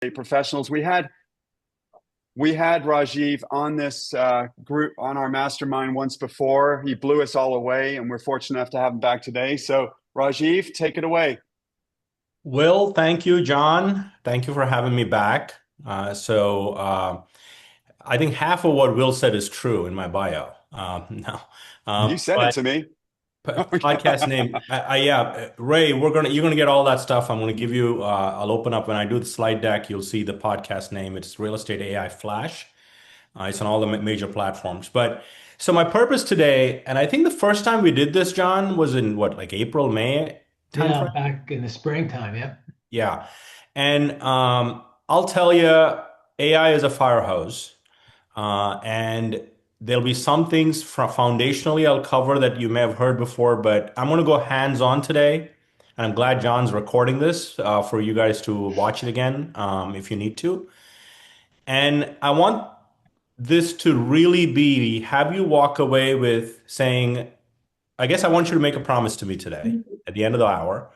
estate professionals. We had Rajiv on this group on our mastermind once before. He blew us all away, and we're fortunate enough to have him back today. So, Rajiv, take it away. Will, thank you, John. Thank you for having me back. I think half of what Will said is true in my bio. No, You said it but to me. podcast name, yeah, Ray, you're gonna get all that stuff. I'm gonna give you. I'll open up when I do the slide deck. You'll see the podcast name. It's Real Estate AI Flash. It's on all the major platforms. But so my purpose today, and I think the first time we did this, John, was in what, like April, May Yeah, timeframe. back in the springtime. Yeah. Yeah. And I'll tell you, AI is a fire hose. And there'll be some things foundationally I'll cover that you may have heard before, but I'm going to go hands on today. And I'm glad John's recording this for you guys to watch it again if you need to. And I want this to really be have you walk away with saying, I guess I want you to make a promise to me today at the end of the hour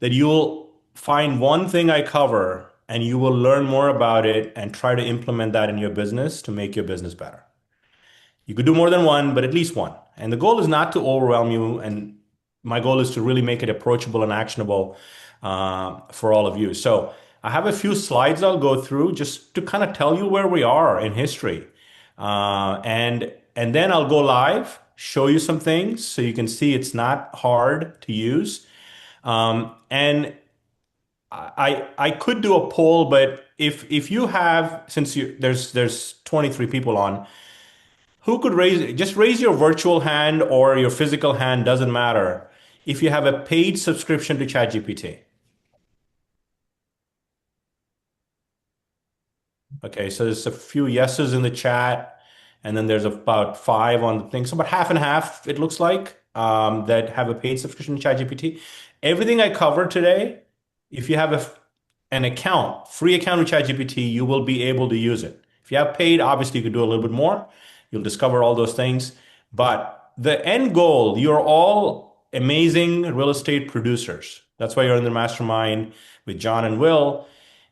that you'll find one thing I cover and you will learn more about it and try to implement that in your business to make your business better. You could do more than one, but at least one. And the goal is not to overwhelm you. And my goal is to really make it approachable and actionable for all of you. So I have a few slides I'll go through just to kind of tell you where we are in history. And then I'll go live, show you some things so you can see it's not hard to use. And I could do a poll, but if you have, since there's 23 people on, who could raise your virtual hand or your physical hand, doesn't matter. If you have a paid subscription to ChatGPT. Okay, so there's a few yeses in the chat, and then there's about five on the thing. So about half and half, it looks like, that have a paid subscription to ChatGPT. Everything I covered today, if you have an account, free account with ChatGPT, you will be able to use it. If you have paid, obviously you could do a little bit more. You'll discover all those things. But the end goal, you're all amazing real estate producers. That's why you're in the mastermind with John and Will.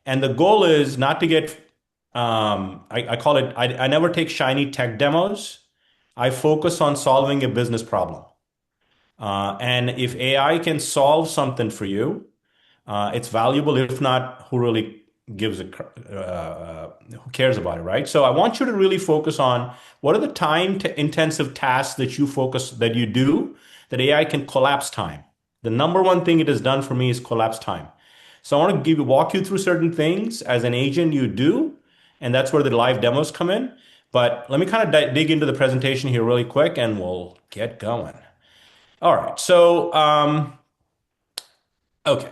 And the goal is not to get, I call it, I never take shiny tech demos. I focus on solving a business problem. And if AI can solve something for you, it's valuable. If not, who really gives a who cares about it, right? So I want you to really focus on what are the time intensive tasks that you do that AI can collapse time. The number one thing it has done for me is collapse time. So I want to walk you through certain things as an agent you do, and that's where the live demos come in. But let me kind of dig into the presentation here really quick, and we'll get going. All right. So okay.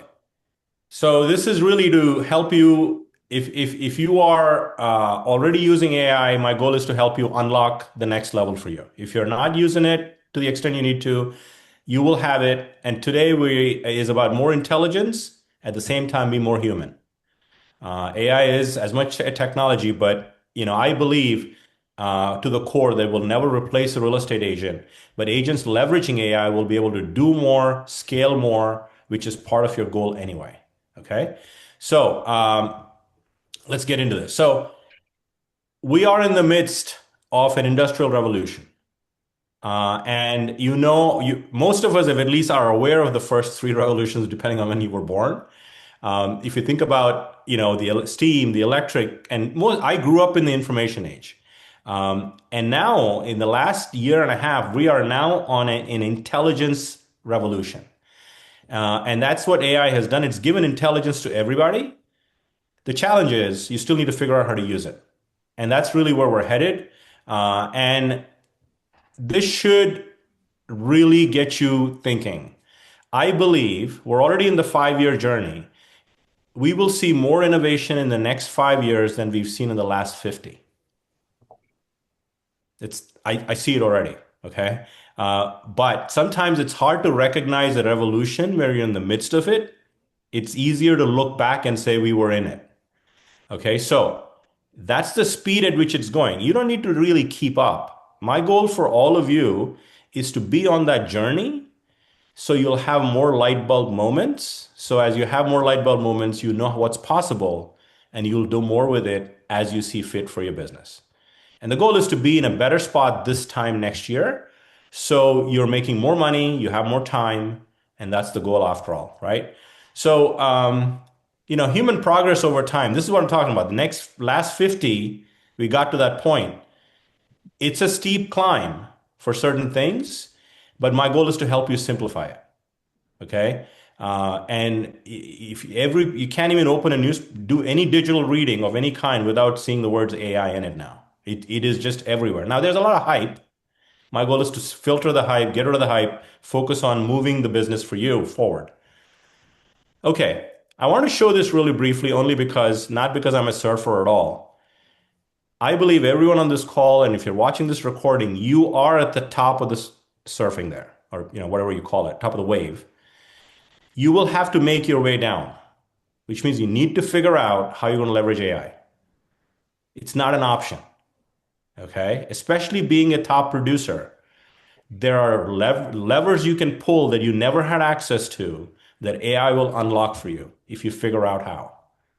So this is really to help you. If you are already using AI, my goal is to help you unlock the next level for you. If you're not using it to the extent you need to, you will have it. And today is about more intelligence, at the same time be more human. AI is as much a technology, but I believe to the core that will never replace a real estate agent. But agents leveraging AI will be able to do more, scale more, which is part of your goal anyway. Okay, so let's get into this. So we are in the midst of an industrial revolution. And most of us have at least are aware of the first three revolutions, depending on when you were born. If you think about, the steam, the electric, and I grew up in the information age. And now in the last year and a half, we are now on an intelligence revolution. And that's what AI has done. It's given intelligence to everybody. The challenge is you still need to figure out how to use it. And that's really where we're headed. And this should really get you thinking. I believe we're already in the 5-year journey. We will see more innovation in the next 5 years than we've seen in the last 50. I see it already. Okay. But sometimes it's hard to recognize a revolution where you're in the midst of it. It's easier to look back and say we were in it. Okay, so that's the speed at which it's going. You don't need to really keep up. My goal for all of you is to be on that journey so you'll have more light bulb moments. So as you have more light bulb moments, you know what's possible. and you'll do more with it as you see fit for your business. And the goal is to be in a better spot this time next year. So you're making more money, you have more time, and that's the goal after all, right? So, human progress over time, this is what I'm talking about. Last 50, we got to that point. It's a steep climb for certain things, but my goal is to help you simplify it. Okay. And if you can't even open do any digital reading of any kind without seeing the words AI in it now. It is just everywhere. Now, there's a lot of hype. My goal is to filter the hype, get rid of the hype, focus on moving the business for you forward. Okay. I want to show this really briefly, not because I'm a surfer at all. I believe everyone on this call, and if you're watching this recording, you are at the top of this surfing there, or whatever you call it, top of the wave. You will have to make your way down, which means you need to figure out how you're going to leverage AI. It's not an option. Okay. Especially being a top producer, there are levers you can pull that you never had access to that AI will unlock for you if you figure out how.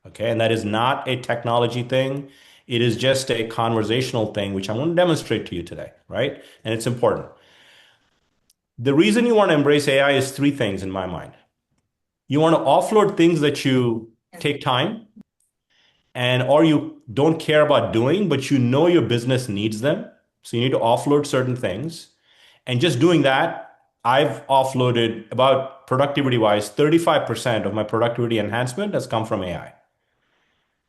Okay. And that is not a technology thing. It is just a conversational thing, which I'm going to demonstrate to you today. Right. And it's important. The reason you want to embrace AI is three things in my mind. You want to offload things that you take time or you don't care about doing, but your business needs them. So you need to offload certain things. And just doing that, I've offloaded about productivity-wise, 35% of my productivity enhancement has come from AI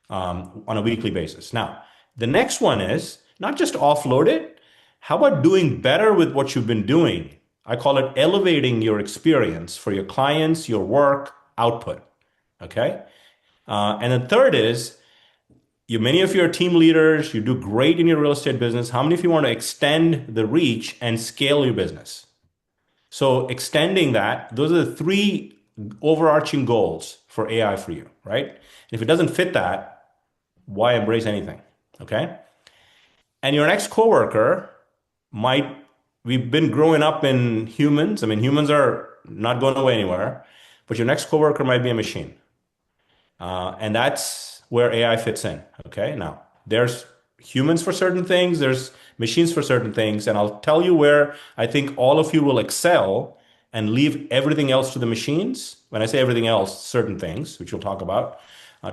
on a weekly basis. Now, the next one is not just offload it. How about doing better with what you've been doing? I call it elevating your experience for your clients, your work, output. Okay. And the third is many of your team leaders, you do great in your real estate business. How many of you want to extend the reach and scale your business? So extending that, those are the three overarching goals for AI for you, right? And if it doesn't fit that, why embrace anything? Okay. And your next coworker we've been growing up in humans. I mean, humans are not going away anywhere, but your next coworker might be a machine. And that's where AI fits in. Okay. Now, there's humans for certain things, there's machines for certain things. And I'll tell you where I think all of you will excel and leave everything else to the machines. When I say everything else, certain things, which we'll talk about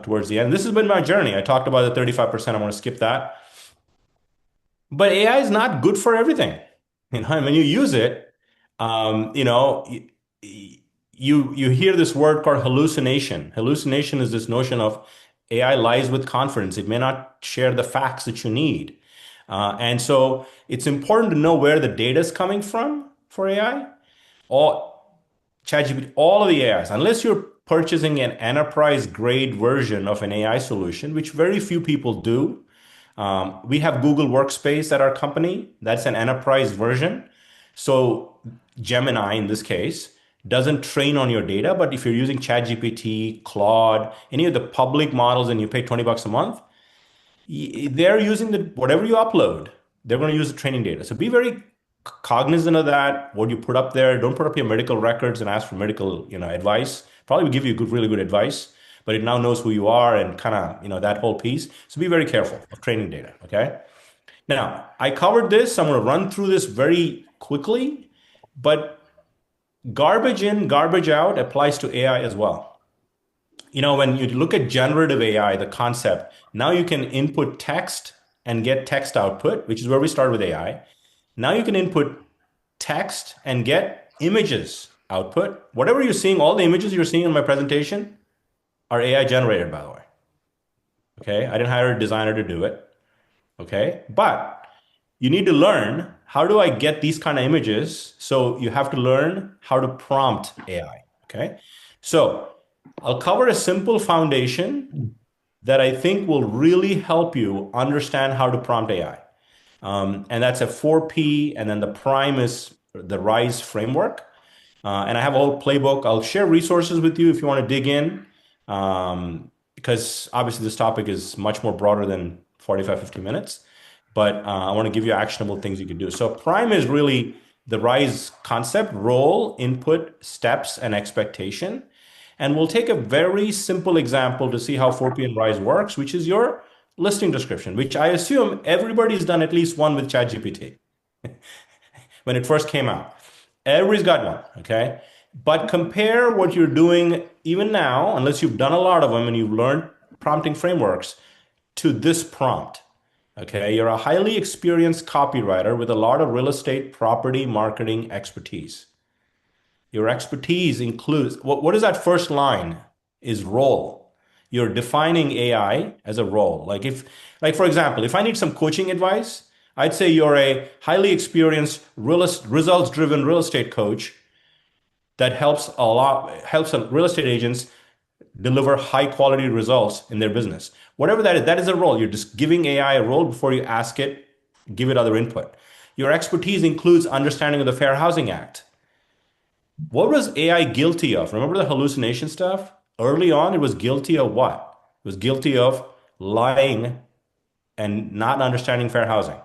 towards the end. This has been my journey. I talked about the 35%. I want to skip that. But AI is not good for everything. When you use it, you hear this word called hallucination. Hallucination is this notion of AI lies with confidence. It may not share the facts that you need. And so it's important to know where the data is coming from for AI. ChatGPT, all of the AIs, unless you're purchasing an enterprise grade version of an AI solution, which very few people do. We have Google Workspace at our company. That's an enterprise version. So Gemini, in this case, doesn't train on your data. But if you're using ChatGPT, Claude, any of the public models and you pay $20 a month, they're using whatever you upload, they're going to use the training data. So be very cognizant of that. What you put up there, don't put up your medical records and ask for medical, advice. Probably will give you really good advice, but it now knows who you are and kind of, that whole piece. So be very careful of training data. Okay. Now I covered this. I'm going to run through this very quickly, but garbage in, garbage out applies to AI as well. When you look at generative AI, the concept, now you can input text and get text output, which is where we started with AI. Now you can input text and get images output. Whatever you're seeing, all the images you're seeing in my presentation are AI generated, by the way. Okay. I didn't hire a designer to do it. Okay. But you need to learn, how do I get these kind of images? So you have to learn how to prompt AI. Okay. So I'll cover a simple foundation that I think will really help you understand how to prompt AI. And that's a 4P, and then the prime is the RISE framework. And I have a whole playbook. I'll share resources with you if you want to dig in, because obviously this topic is much more broader than 45, 50 minutes. But I want to give you actionable things you can do. So prime is really the RISE concept: role, input, steps, and expectation. And we'll take a very simple example to see how 4P and Rise works, which is your listing description, which I assume everybody's done at least one with ChatGPT when it first came out. Everybody's got one, okay? But compare what you're doing even now, unless you've done a lot of them and you've learned prompting frameworks, to this prompt. Okay, you're a highly experienced copywriter with a lot of real estate property marketing expertise. Your expertise includes what is that first line? Is role. You're defining AI as a role. Like for example, if I need some coaching advice, I'd say you're a highly experienced results-driven real estate coach that helps real estate agents deliver high quality results in their business. Whatever that is a role. You're just giving AI a role before you ask it, give it other input. Your expertise includes understanding of the Fair Housing Act. What was AI guilty of? Remember the hallucination stuff? Early on, it was guilty of what? It was guilty of lying and not understanding fair housing.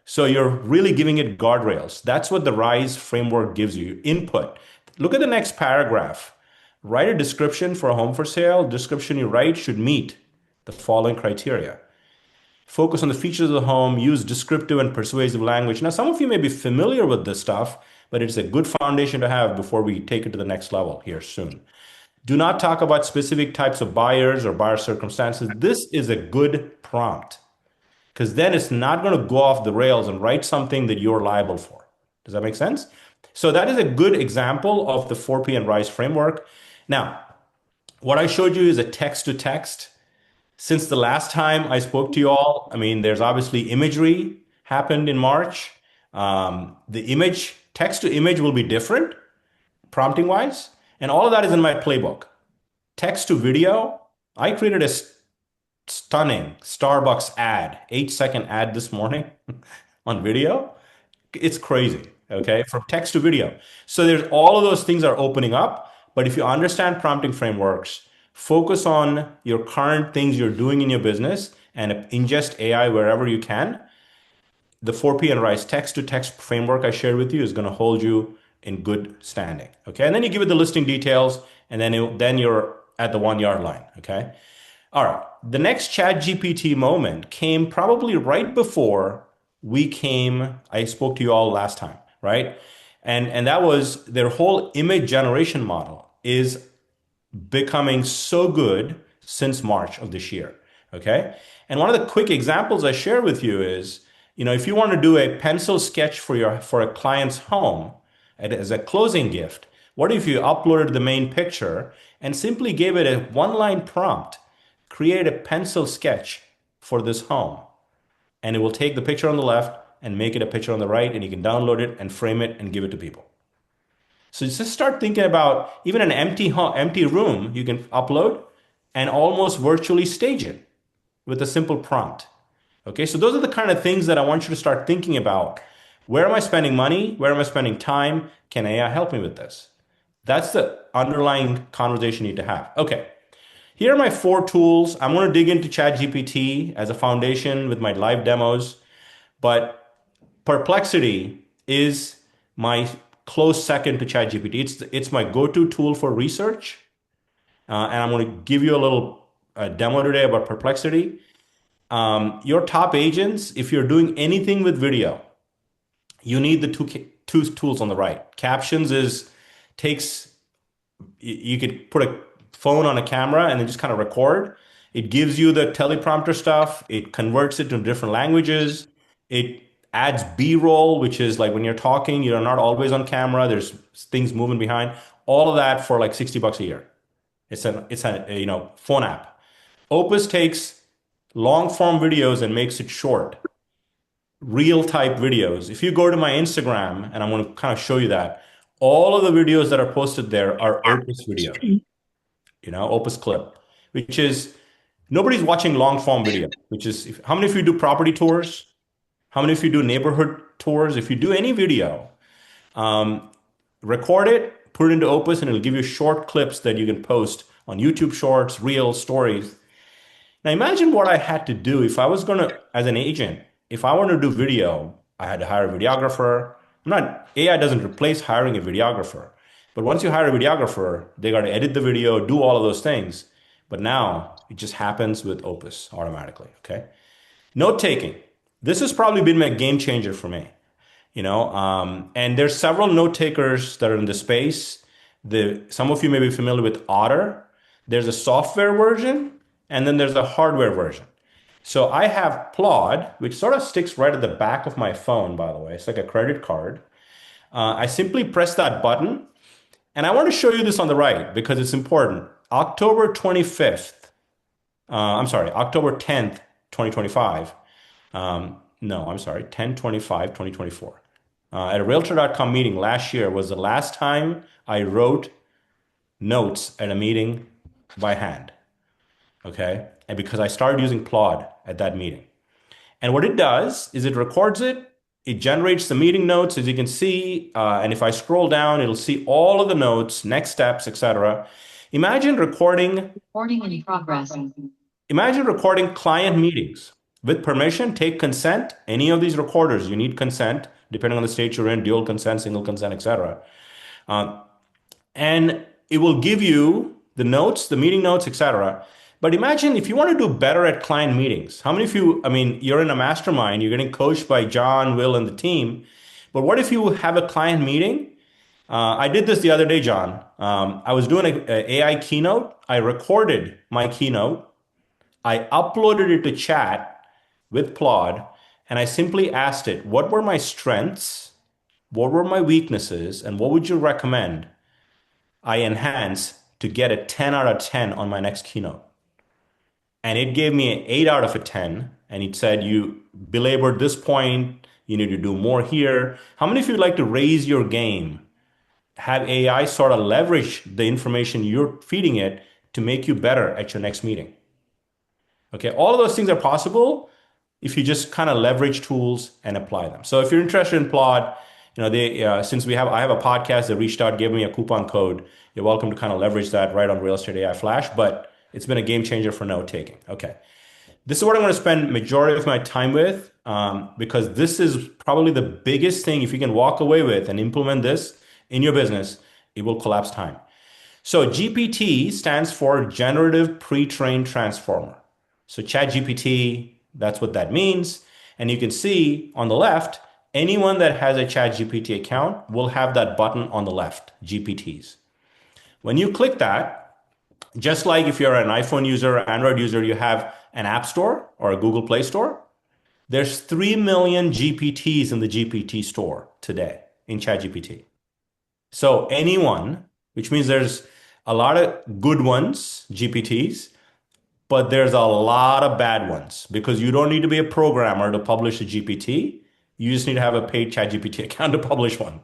So you're really giving it guardrails. That's what the RISE framework gives you, input. Look at the next paragraph. Write a description for a home for sale. Description you write should meet the following criteria. Focus on the features of the home, use descriptive and persuasive language. Now, some of you may be familiar with this stuff, but it's a good foundation to have before we take it to the next level here soon. Do not talk about specific types of buyers or buyer circumstances. This is a good prompt because then it's not going to go off the rails and write something that you're liable for. Does that make sense? So that is a good example of the 4P and RISE framework. Now, what I showed you is a text to text. Since the last time I spoke to you all, I mean, there's obviously imagery happened in March. The image, text to image will be different, prompting wise. And all of that is in my playbook. Text to video, I created a stunning Starbucks ad, 8-second ad this morning on video. It's crazy, okay? From text to video. So there's all of those things are opening up. But if you understand prompting frameworks, focus on your current things you're doing in your business and ingest AI wherever you can. The 4P and RISE text-to-text framework I shared with you is going to hold you in good standing. Okay, and then you give it the listing details, and then you're at the 1 yard line. Okay, all right. The next ChatGPT moment came probably right before I spoke to you all last time, right? And that was their whole image generation model is becoming so good since March of this year. Okay, and one of the quick examples I share with you is, if you want to do a pencil sketch for a client's home as a closing gift, what if you uploaded the main picture and simply gave it a one-line prompt, create a pencil sketch for this home, and it will take the picture on the left and make it a picture on the right, and you can download it and frame it and give it to people. So just start thinking about even an empty room you can upload and almost virtually stage it with a simple prompt. Okay, so those are the kind of things that I want you to start thinking about. Where am I spending money? Where am I spending time? Can AI help me with this? That's the underlying conversation you need to have. Okay, here are my 4 tools. I'm going to dig into ChatGPT as a foundation with my live demos, but Perplexity is my close second to ChatGPT. It's my go-to tool for research, and I'm going to give you a little demo today about Perplexity. Your top agents, if you're doing anything with video, you need the two tools on the right. Captions you could put a phone on a camera and then just kind of record. It gives you the teleprompter stuff. It converts it to different languages. It adds B-roll, which is like when you're talking, you're not always on camera. There's things moving behind. All of that for like $60 a year. It's a phone app. Opus takes long form videos and makes it short. Real type videos. If you go to my Instagram, and I'm going to kind of show you that, all of the videos that are posted there are Opus video, Opus Clip, which is nobody's watching long form video, which is how many of you do property tours? How many of you do neighborhood tours? If you do any video, record it, put it into Opus, and it'll give you short clips that you can post on YouTube Shorts, Reels, Stories. Now imagine what I had to do if I was going to, as an agent, if I wanted to do video, I had to hire a videographer. AI doesn't replace hiring a videographer. But once you hire a videographer, they got to edit the video, do all of those things. But now it just happens with Opus automatically. Okay. Note taking. This has probably been a game changer for me. And there's several note takers that are in the space. Some of you may be familiar with Otter. There's a software version, and then there's a hardware version. So I have Plod, which sort of sticks right at the back of my phone, by the way. It's like a credit card. I simply press that button, and I want to show you this on the right because it's important. October 25th, October 10th, 2025. No, I'm sorry, 10/25/2024. At a Realtor.com meeting last year was the last time I wrote notes at a meeting by hand. Okay. And because I started using Plod at that meeting. And what it does is it records it, it generates the meeting notes, as you can see. And if I scroll down, it'll see all of the notes, next steps, etc. Imagine recording. Recording in progress. Imagine recording client meetings. With permission, take consent. Any of these recorders, you need consent, depending on the state you're in, dual consent, single consent, etc. And it will give you the notes, the meeting notes, etc. But imagine if you want to do better at client meetings. How many of you, you're in a mastermind, you're getting coached by John, Will, and the team. But what if you have a client meeting? I did this the other day, John. I was doing an AI keynote. I recorded my keynote. I uploaded it to chat with Plod, and I simply asked it, what were my strengths? What were my weaknesses? And what would you recommend I enhance to get a 10 out of 10 on my next keynote? And it gave me an 8 out of a 10. And it said, you belabored this point. You need to do more here. How many of you would like to raise your game? Have AI sort of leverage the information you're feeding it to make you better at your next meeting? Okay, all of those things are possible if you just kind of leverage tools and apply them. So if you're interested in Plod, since I have a podcast, they reached out, gave me a coupon code. You're welcome to kind of leverage that right on Real Estate AI Flash, but it's been a game changer for note taking. Okay. This is what I'm going to spend majority of my time with, because this is probably the biggest thing. If you can walk away with and implement this in your business, it will collapse time. So GPT stands for Generative Pre-trained Transformer. So ChatGPT, that's what that means. And you can see on the left, anyone that has a ChatGPT account will have that button on the left, GPTs. When you click that, just like if you're an iPhone user, Android user, you have an App Store or a Google Play Store, there's 3 million GPTs in the GPT store today in ChatGPT. So anyone, which means there's a lot of good ones, GPTs, but there's a lot of bad ones because you don't need to be a programmer to publish a GPT. You just need to have a paid ChatGPT account to publish one.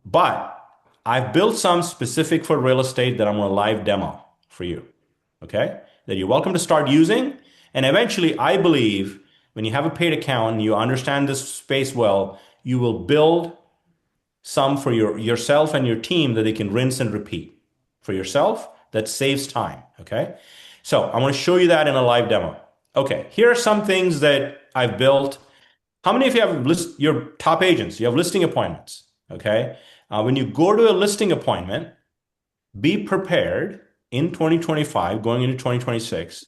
But I've built some specific for real estate that I'm going to live demo for you. Okay? That you're welcome to start using. And eventually, I believe when you have a paid account and you understand this space well, you will build some for yourself and your team that they can rinse and repeat. For yourself, that saves time. Okay? So I want to show you that in a live demo. Okay, here are some things that I've built. How many of you have your top agents? You have listing appointments, okay? When you go to a listing appointment, be prepared in 2025, going into 2026.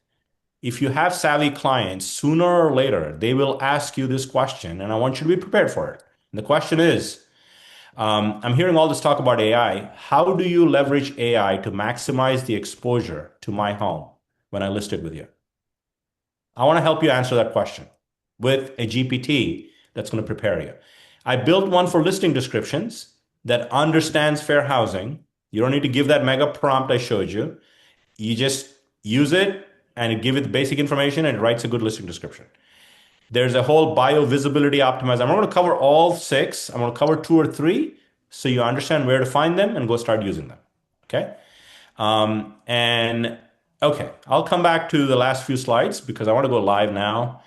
If you have savvy clients, sooner or later, they will ask you this question, and I want you to be prepared for it. And the question is, I'm hearing all this talk about AI. How do you leverage AI to maximize the exposure to my home when I list it with you? I want to help you answer that question with a GPT that's going to prepare you. I built one for listing descriptions that understands fair housing. You don't need to give that mega prompt I showed you. You just use it and give it the basic information and it writes a good listing description. There's a whole bio visibility optimizer. I'm going to cover all 6. I'm going to cover 2 or 3 so you understand where to find them and go start using them. Okay. Okay, I'll come back to the last few slides because I want to go live now.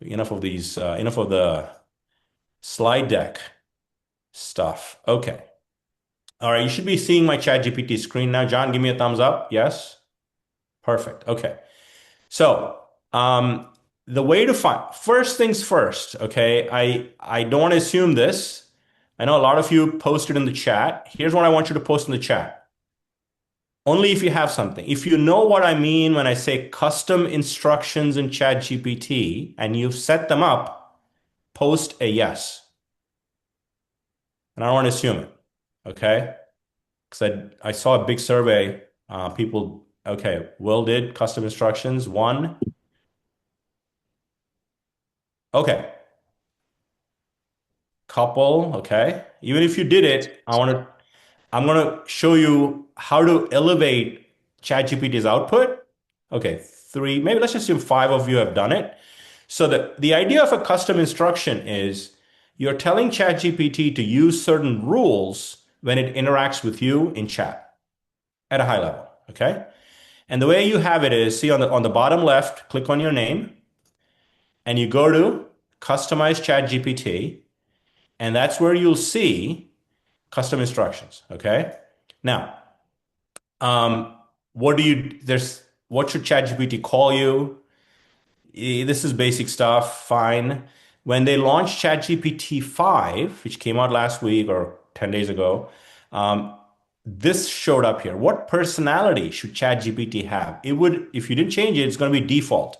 Enough of the slide deck stuff. Okay. All right, you should be seeing my ChatGPT screen now. John, give me a thumbs up. Yes? Perfect. Okay. So, the way to find, first things first, okay? I don't want to assume this, I know a lot of you posted in the chat. Here's what I want you to post in the chat. Only if you have something. If you know what I mean when I say custom instructions in ChatGPT and you've set them up, post a yes. And I don't want to assume it, okay? Because I saw a big survey. People, okay, Will did custom instructions. One. Okay. Couple, okay. Even if you did it, I'm gonna show you how to elevate ChatGPT's output. Okay, three, maybe let's just assume five of you have done it. So the idea of a custom instruction is you're telling ChatGPT to use certain rules when it interacts with you in chat at a high level, okay? And the way you have it is, see on the bottom left, click on your name, and you go to Customize ChatGPT, and that's where you'll see custom instructions, okay? Now, um, what should ChatGPT call you? This is basic stuff, fine. When they launched ChatGPT 5, which came out last week or 10 days ago, um, this showed up here. What personality should ChatGPT have? If you didn't change it, it's going to be default.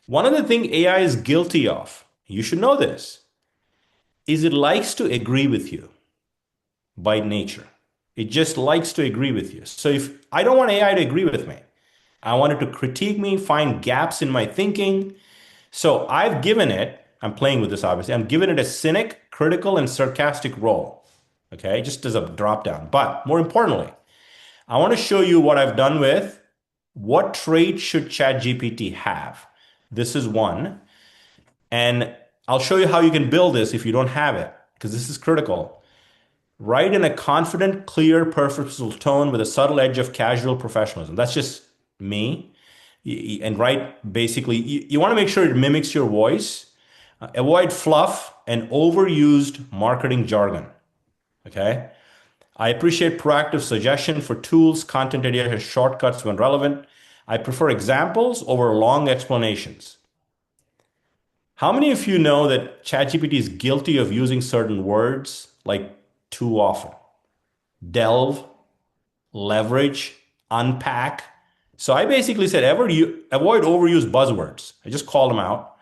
One of the things AI is guilty of, you should know this, is it likes to agree with you by nature. It just likes to agree with you. So if I don't want AI to agree with me, I want it to critique me, find gaps in my thinking. So I'm playing with this obviously, I'm giving it a cynic, critical, and sarcastic role. Okay, just as a drop down. But more importantly, I want to show you what I've done with what trait should ChatGPT have. This is one. And I'll show you how you can build this if you don't have it, because this is critical. Write in a confident, clear, purposeful tone with a subtle edge of casual professionalism. That's just me. And write basically, you want to make sure it mimics your voice. Avoid fluff and overused marketing jargon. Okay. I appreciate proactive suggestion for tools, content ideas, shortcuts when relevant. I prefer examples over long explanations. How many of you know that ChatGPT is guilty of using certain words like too often? Delve, leverage, unpack. So I basically said, avoid overused buzzwords. I just called them out.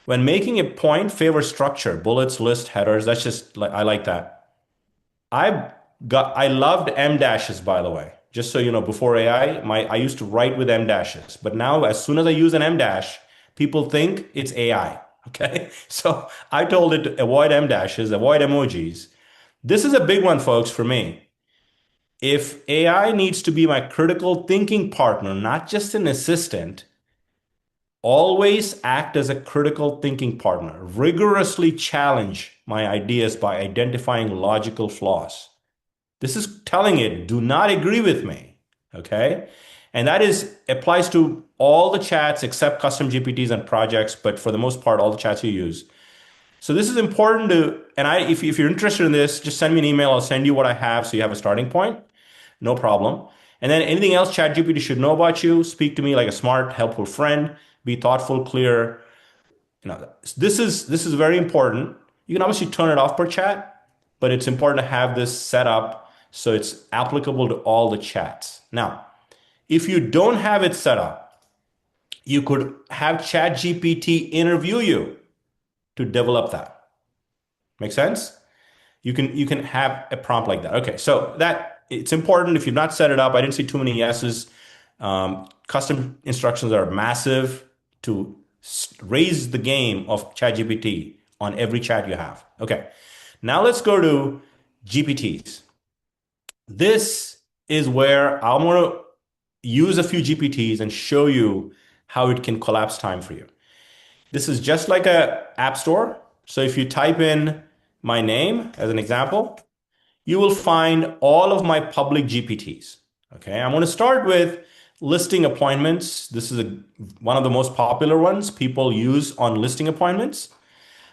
When making a point, favor structure, bullets, list, headers. That's just like, I like that. I loved M dashes, by the way. Just so you know, before AI, I used to write with M dashes. But now, as soon as I use an M dash, people think it's AI. Okay. So I told it to avoid M dashes, avoid emojis. This is a big one, folks, for me. If AI needs to be my critical thinking partner, not just an assistant, always act as a critical thinking partner. Rigorously challenge my ideas by identifying logical flaws. This is telling it, do not agree with me. Okay. And that applies to all the chats except custom GPTs and projects, but for the most part, all the chats you use. So this is important if you're interested in this, just send me an email. I'll send you what I have so you have a starting point. No problem. And then anything else ChatGPT should know about you, speak to me like a smart, helpful friend, be thoughtful, clear. This is very important. You can obviously turn it off per chat, but it's important to have this set up so it's applicable to all the chats. Now, if you don't have it set up, you could have ChatGPT interview you to develop that. Make sense? You can have a prompt like that. Okay, so that it's important. If you've not set it up, I didn't see too many yeses. Custom instructions are massive to raise the game of ChatGPT on every chat you have. Okay, now let's go to GPTs. This is where I'm going to use a few GPTs and show you how it can collapse time for you. This is just like an app store. So if you type in my name as an example, you will find all of my public GPTs. Okay, I'm going to start with listing appointments. This is one of the most popular ones people use on listing appointments.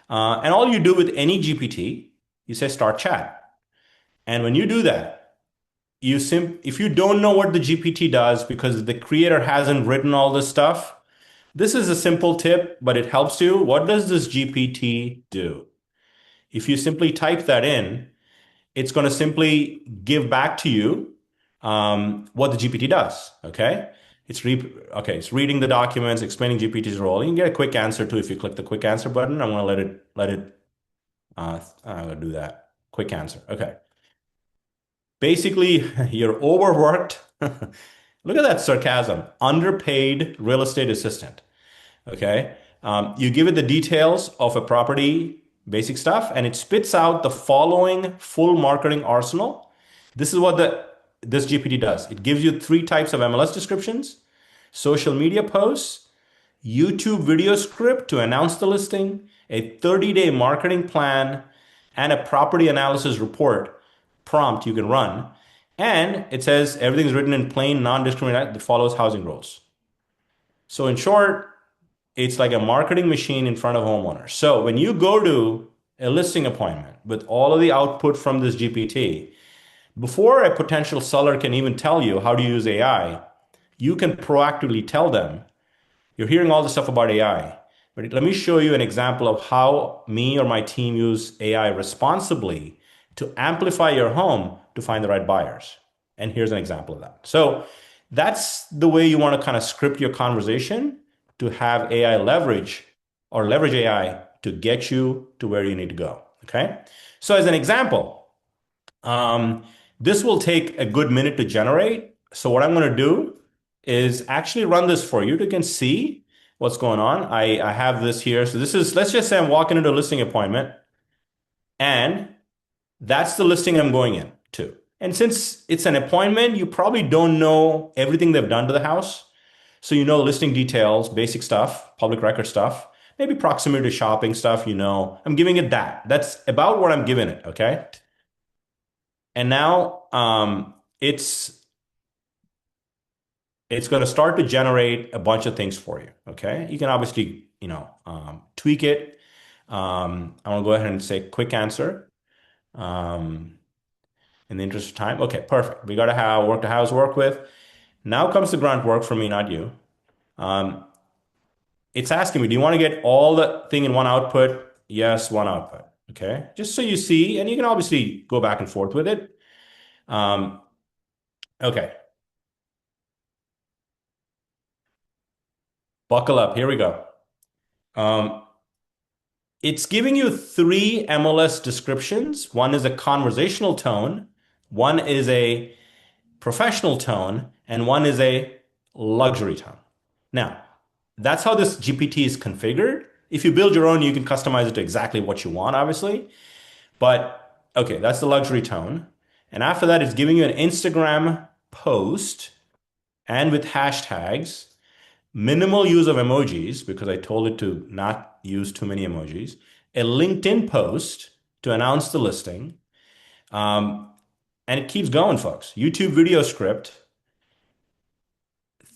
And all you do with any GPT, you say start chat. And when you do that, if you don't know what the GPT does because the creator hasn't written all this stuff, this is a simple tip, but it helps you. What does this GPT do? If you simply type that in, it's going to simply give back to you what the GPT does. Okay. It's reading the documents, explaining GPT's role. You can get a quick answer too if you click the quick answer button. I'm going to let it I'm going to do that. Quick answer. Okay. Basically, you're overworked. Look at that sarcasm. Underpaid real estate assistant. Okay. You give it the details of a property, basic stuff, and it spits out the following full marketing arsenal. This is what this GPT does. It gives you 3 types of MLS descriptions, social media posts, YouTube video script to announce the listing, a 30-day marketing plan, and a property analysis report prompt you can run. And it says everything is written in plain, non-discriminatory that follows housing rules. So in short, it's like a marketing machine in front of homeowners. So when you go to a listing appointment with all of the output from this GPT, before a potential seller can even tell you how to use AI, you can proactively tell them, you're hearing all this stuff about AI, but let me show you an example of how me or my team use AI responsibly to amplify your home to find the right buyers. And here's an example of that. So that's the way you want to kind of script your conversation to have AI leverage or leverage AI to get you to where you need to go. Okay. So as an example, this will take a good minute to generate. So what I'm going to do is actually run this for you. You can see what's going on. I have this here. So this is, let's just say I'm walking into a listing appointment and that's the listing I'm going in to. And since it's an appointment, you probably don't know everything they've done to the house. So you know listing details, basic stuff, public record stuff, maybe proximity to shopping stuff, I'm giving it that. That's about what I'm giving it, okay? And now it's going to start to generate a bunch of things for you, okay? You can obviously, tweak it. I'm going to go ahead and say quick answer. In the interest of time. Okay, perfect. We got to have work to house work with. Now comes the grunt work for me, not you. It's asking me, do you want to get all the thing in one output? Yes, one output. Okay, just so you see, and you can obviously go back and forth with it. Okay. Buckle up. Here we go. It's giving you 3 MLS descriptions. One is a conversational tone, one is a professional tone, and one is a luxury tone. Now, that's how this GPT is configured. If you build your own, you can customize it to exactly what you want, obviously. But okay, that's the luxury tone. And after that, it's giving you an Instagram post and with hashtags, minimal use of emojis because I told it to not use too many emojis, a LinkedIn post to announce the listing. And it keeps going, folks. YouTube video script,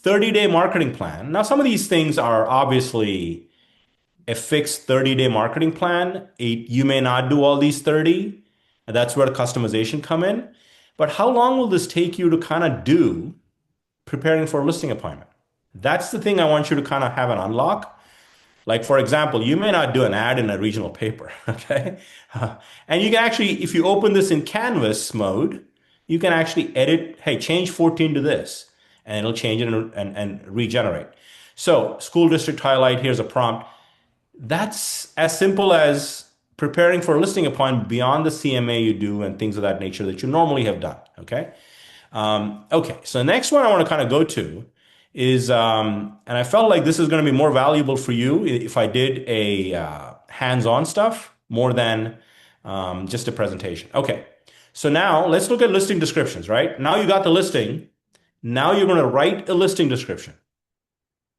30-day marketing plan. Now, some of these things are obviously a fixed 30-day marketing plan. You may not do all these 30, and that's where the customization come in. But how long will this take you to kind of do preparing for a listing appointment? That's the thing I want you to kind of have an unlock. Like, for example, you may not do an ad in a regional paper, okay? And you can actually, if you open this in Canvas mode, you can actually edit, hey, change 14 to this, and it'll change it and regenerate. So school district highlight, here's a prompt. That's as simple as preparing for a listing appointment beyond the CMA you do and things of that nature that you normally have done, okay? Okay, so the next one I want to kind of go to is, and I felt like this is going to be more valuable for you if I did a hands-on stuff more than just a presentation. Okay, so now let's look at listing descriptions, right? Now you got the listing. Now you're going to write a listing description.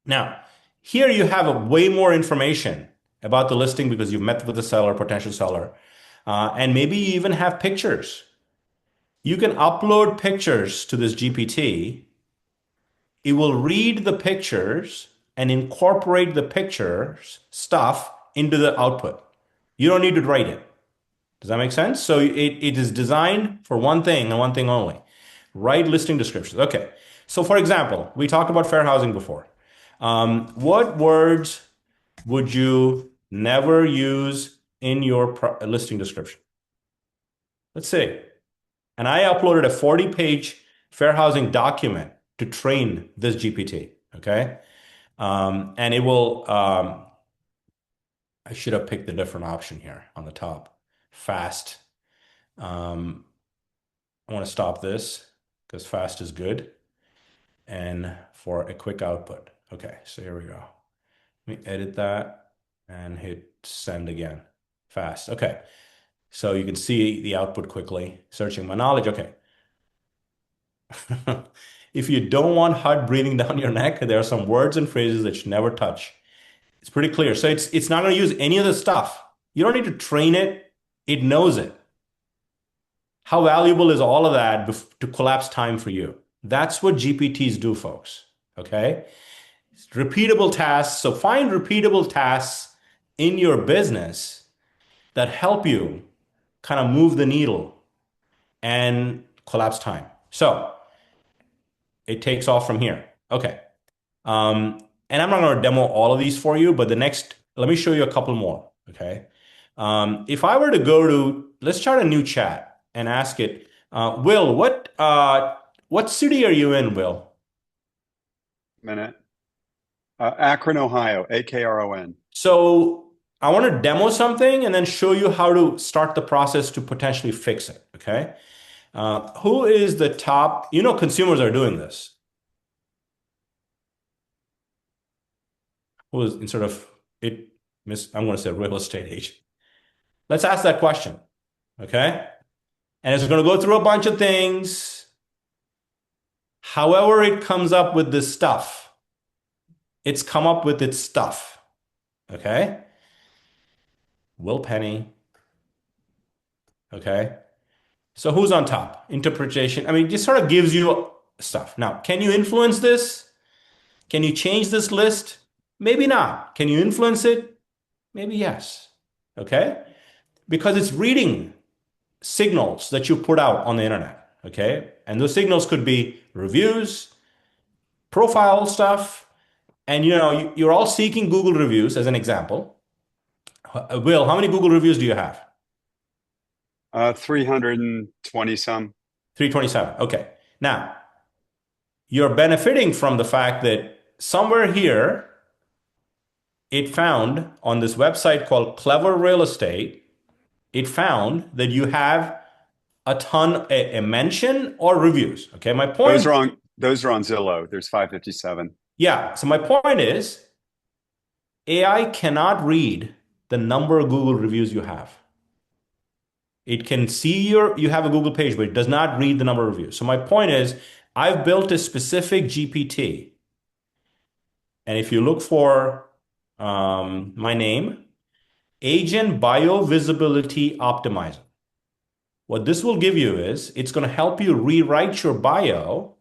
Now, here you have a way more information about the listing because you've met with the seller, potential seller, and maybe you even have pictures. You can upload pictures to this GPT. It will read the pictures and incorporate the pictures stuff into the output. You don't need to write it. Does that make sense? So it is designed for one thing and one thing only. Write listing descriptions. Okay. So for example, we talked about fair housing before. What words would you never use in your listing description? Let's see. And I uploaded a 40-page fair housing document to train this GPT. Okay. And it will, I should have picked a different option here on the top. Fast. I want to stop this because fast is good. And for a quick output. Okay, so here we go. Let me edit that and hit send again. Fast. Okay. So you can see the output quickly. Searching my knowledge. Okay. If you don't want HUD breathing down your neck, there are some words and phrases that you never touch. It's pretty clear. So it's not going to use any of the stuff. You don't need to train it. It knows it. How valuable is all of that to collapse time for you? That's what GPTs do, folks. Okay? Repeatable tasks. So find repeatable tasks in your business that help you kind of move the needle and collapse time. So it takes off from here. Okay. And I'm not going to demo all of these for you, but let me show you a couple more. Okay. If I were to go to, let's start a new chat and ask it, Will, what city are you in, Will? Minute. Akron, Ohio, Akron. So I want to demo something and then show you how to start the process to potentially fix it. Okay. Who is the top? Consumers are doing this. Who is instead of it? I'm going to say real estate agent. Let's ask that question. Okay. And it's going to go through a bunch of things. However, it comes up with this stuff. It's come up with its stuff. Okay. Will Penny. Okay. So who's on top? Interpretation. I mean, it just sort of gives you stuff. Now, can you influence this? Can you change this list? Maybe not. Can you influence it? Maybe yes. Okay. Because it's reading signals that you put out on the internet. Okay. And those signals could be reviews, profile stuff. And you're all seeking Google reviews as an example. Will, how many Google reviews do you have? 320 some. 327. Okay. Now, you're benefiting from the fact that somewhere here, it found on this website called Clever Real Estate, it found that you have a mention or reviews. Okay. My point. Those are on Zillow. There's 557. Yeah. So my point is AI cannot read the number of Google reviews you have. It can see you have a Google page, but it does not read the number of reviews. So my point is, I've built a specific GPT. And if you look for my name, Agent Bio Visibility Optimizer. What this will give you is, it's going to help you rewrite your bio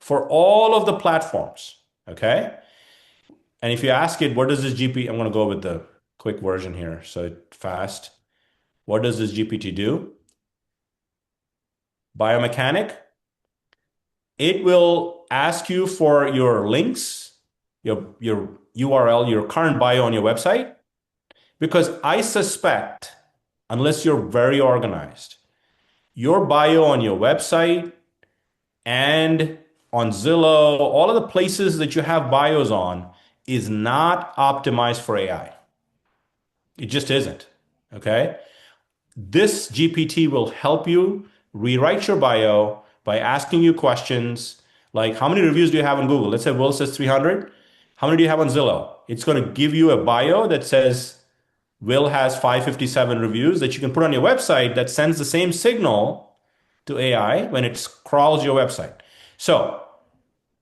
for all of the platforms. Okay. And if you ask it, what does this GPT, I'm going to go with the quick version here. So fast. What does this GPT do? Biomechanic. It will ask you for your links, your URL, your current bio on your website, because I suspect, unless you're very organized, your bio on your website and on Zillow, all of the places that you have bios on, is not optimized for AI. It just isn't. Okay. This GPT will help you rewrite your bio by asking you questions like, how many reviews do you have on Google? Let's say Will says 300. How many do you have on Zillow? It's going to give you a bio that says Will has 557 reviews that you can put on your website that sends the same signal to AI when it crawls your website. So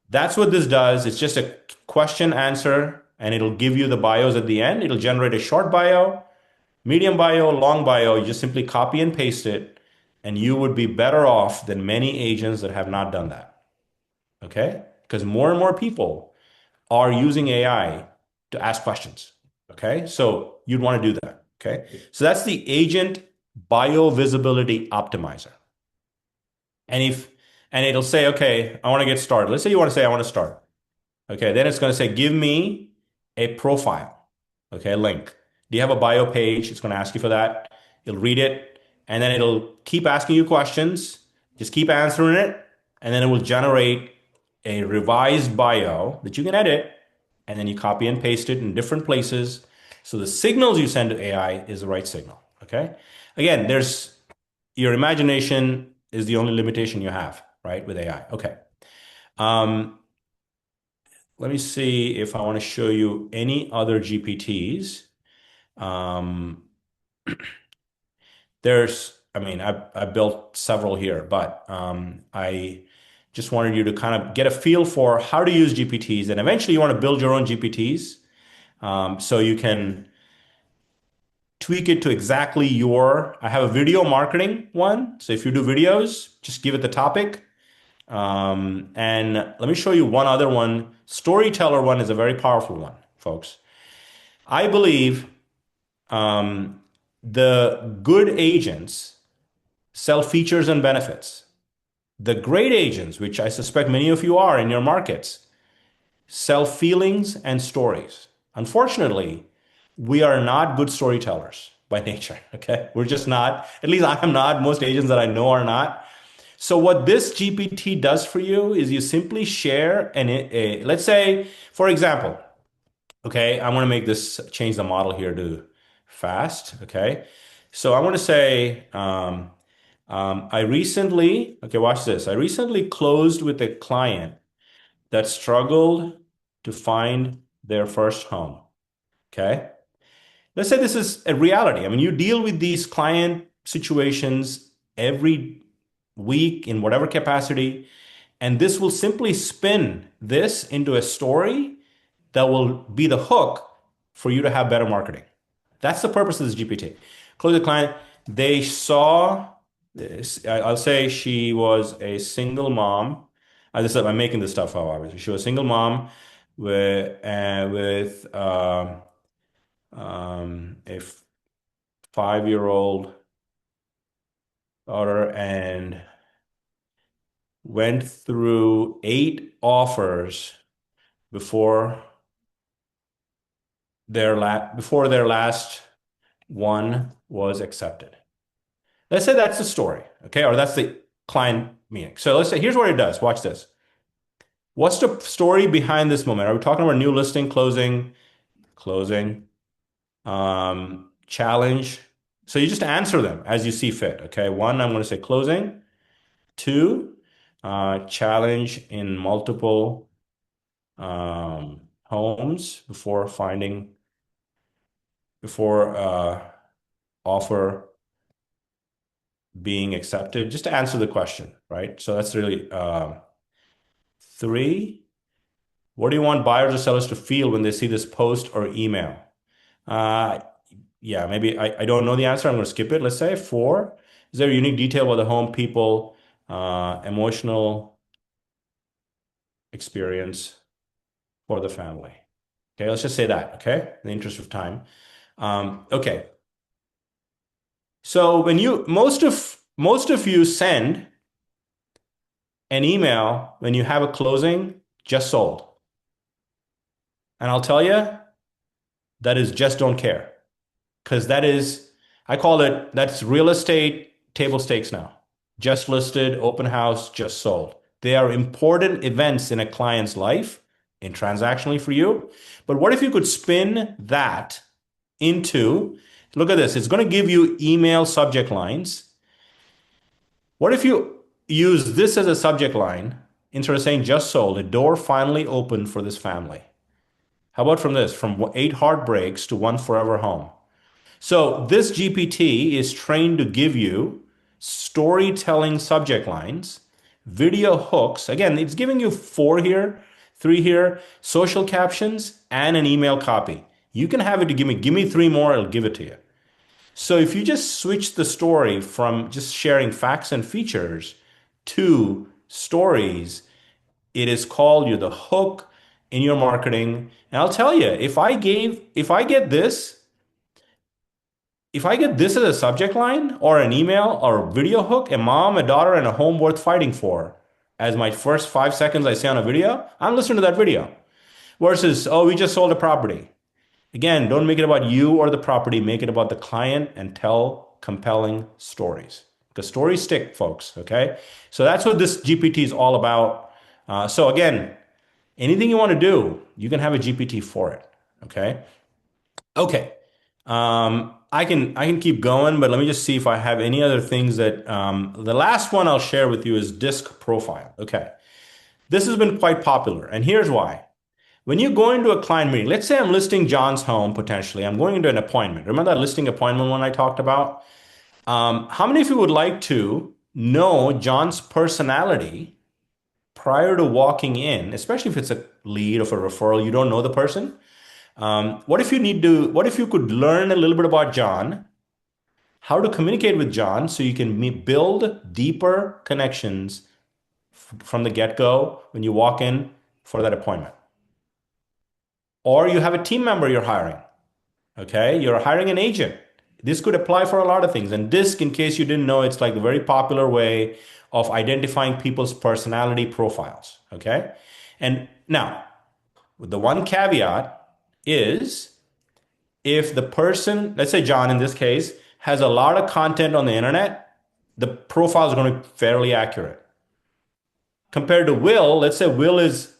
that's what this does. It's just a question answer, and it'll give you the bios at the end. It'll generate a short bio, medium bio, long bio. You just simply copy and paste it, and you would be better off than many agents that have not done that. Okay? Because more and more people are using AI to ask questions. Okay? So you'd want to do that. Okay? So that's the Agent Bio Visibility Optimizer. And it'll say, okay, I want to get started. Let's say you want to say, I want to start. Okay, then it's going to say, give me a profile. Okay, link. Do you have a bio page? It's going to ask you for that. You'll read it, and then it'll keep asking you questions, Just keep answering it, and then it will generate a revised bio that you can edit, and then you copy and paste it in different places. So the signals you send to AI is the right signal. Okay. Again, there's your imagination is the only limitation you have, right, with AI. Okay. Um, Let me see if I want to show you any other GPTs. Um, I mean, I built several here, but I just wanted you to kind of get a feel for how to use GPTs, and eventually you want to build your own GPTs, so you can tweak it to exactly your. I have a video marketing one, so if you do videos, just give it the topic. And let me show you one other one. Storyteller one is a very powerful one, folks. I believe the good agents sell features and benefits. The great agents, which I suspect many of you are in your markets, sell feelings and stories. Unfortunately, we are not good storytellers by nature. Okay. We're just not, at least I am not. Most agents that I know are not. So what this GPT does for you is you simply share let's say, for example, okay, I want to make this change the model here to fast. Okay. So I want to say, I recently, okay, watch this. I recently closed with a client that struggled to find their first home. Okay. Let's say this is a reality. I mean, you deal with these client situations every week in whatever capacity, and this will simply spin this into a story that will be the hook for you to have better marketing. That's the purpose of this GPT. Close the client. They saw this. I'll say she was a single mom. I'm making this stuff up, obviously. She was a single mom with a 5-year-old daughter and went through 8 offers before before their last one was accepted. Let's say that's the story, okay? Or that's the client meeting. So let's say, here's what it does. Watch this. What's the story behind this moment? Are we talking about new listing, closing, challenge? So you just answer them as you see fit, okay? 1, I'm going to say closing. 2, challenge in multiple homes before offer being accepted, just to answer the question, right? So that's really 3, what do you want buyers or sellers to feel when they see this post or email? Yeah, maybe I don't know the answer. I'm going to skip it. Let's say 4, is there a unique detail about the home, people, emotional experience for the family? Okay, let's just say that, okay, in the interest of time. Okay. So when most of you send an email when you have a closing, just sold. And I'll tell you, that is just don't care. Because I call it, that's real estate table stakes now. Just listed, open house, just sold. They are important events in a client's life, in transactionally for you. But what if you could spin that into, look at this, it's going to give you email subject lines. What if you use this as a subject line instead of saying just sold, a door finally opened for this family? How about from 8 heartbreaks to 1 forever home? So this GPT is trained to give you storytelling subject lines, video hooks. Again, it's giving you 4 here, 3 here, social captions, and an email copy. You can have it to give me 3 more, it'll give it to you. So if you just switch the story from just sharing facts and features to stories, it is called the hook in your marketing. And I'll tell you, if I get this as a subject line or an email or a video hook, a mom, a daughter, and a home worth fighting for, as my first 5 seconds I say on a video, I'm listening to that video. Versus, oh, we just sold a property. Again, don't make it about you or the property. Make it about the client and tell compelling stories. because stories stick, folks. Okay. So that's what this GPT is all about. So again, anything you want to do, you can have a GPT for it. Okay. Okay. I can keep going, but let me just see if I have any other things that the last one I'll share with you is disk profile. Okay. This has been quite popular, and here's why. When you go into a client meeting, let's say I'm listing John's home potentially. I'm going into an appointment. Remember that listing appointment one I talked about? How many of you would like to know John's personality prior to walking in, especially if it's a lead or a referral, you don't know the person? What if you could learn a little bit about John, how to communicate with John so you can build deeper connections from the get-go when you walk in for that appointment? Or you have a team member you're hiring. Okay, you're hiring an agent. This could apply for a lot of things. And DISC, in case you didn't know, it's like a very popular way of identifying people's personality profiles. Okay, and now the one caveat is if the person, let's say John in this case, has a lot of content on the internet, the profile is going to be fairly accurate. Compared to Will, let's say Will is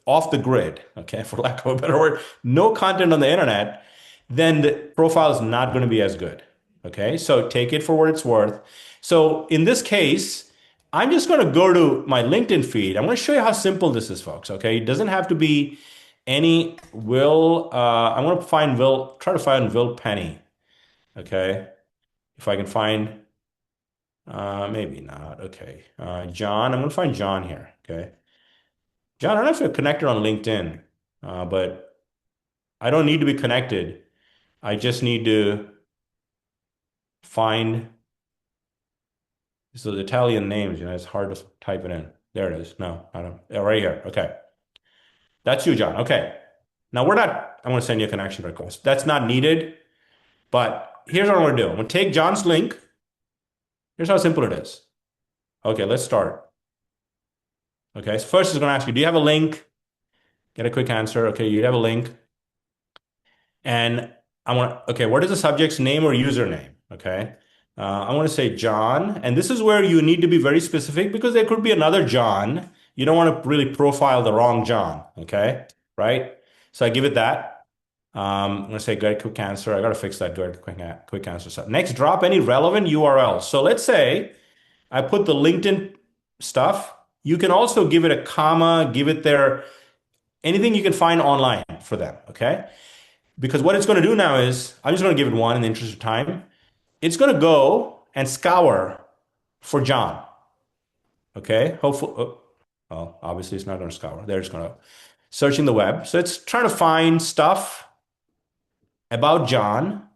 off the grid, okay, for lack of a better word, no content on the internet, then the profile is not going to be as good. Okay, so take it for what it's worth. So in this case, I'm just going to go to my LinkedIn feed. I'm going to show you how simple this is, folks. Okay, it doesn't have to be any Will. I'm going to find Will, try to find Will Penny. Okay, if I can find, maybe not. Okay, John, I'm going to find John here. Okay, John, I don't know if you're connected on LinkedIn, but I don't need to be connected. I just need to find, so the Italian names, it's hard to type it in. There it is. No, I don't. Yeah, right here. Okay. That's you, John. Okay. Now I'm going to send you a connection request. That's not needed, but here's what I'm going to do. I'm going to take John's link. Here's how simple it is. Okay, let's start. Okay, so first it's going to ask you, do you have a link? Get a quick answer. Okay, you have a link. And okay, what is the subject's name or username? Okay. I want to say John, and this is where you need to be very specific because there could be another John. You don't want to really profile the wrong John, okay? Right? So I give it that. I'm going to say get a quick answer. I got to fix that quick answer. So next, drop any relevant URL. So let's say I put the LinkedIn stuff. You can also give it a comma, give it anything you can find online for them, okay? Because what it's going to do now is, I'm just going to give it one in the interest of time. It's going to go and scour for John. Okay, hopefully, well, obviously it's not going to scour. They're just going to searching the web. So it's trying to find stuff about John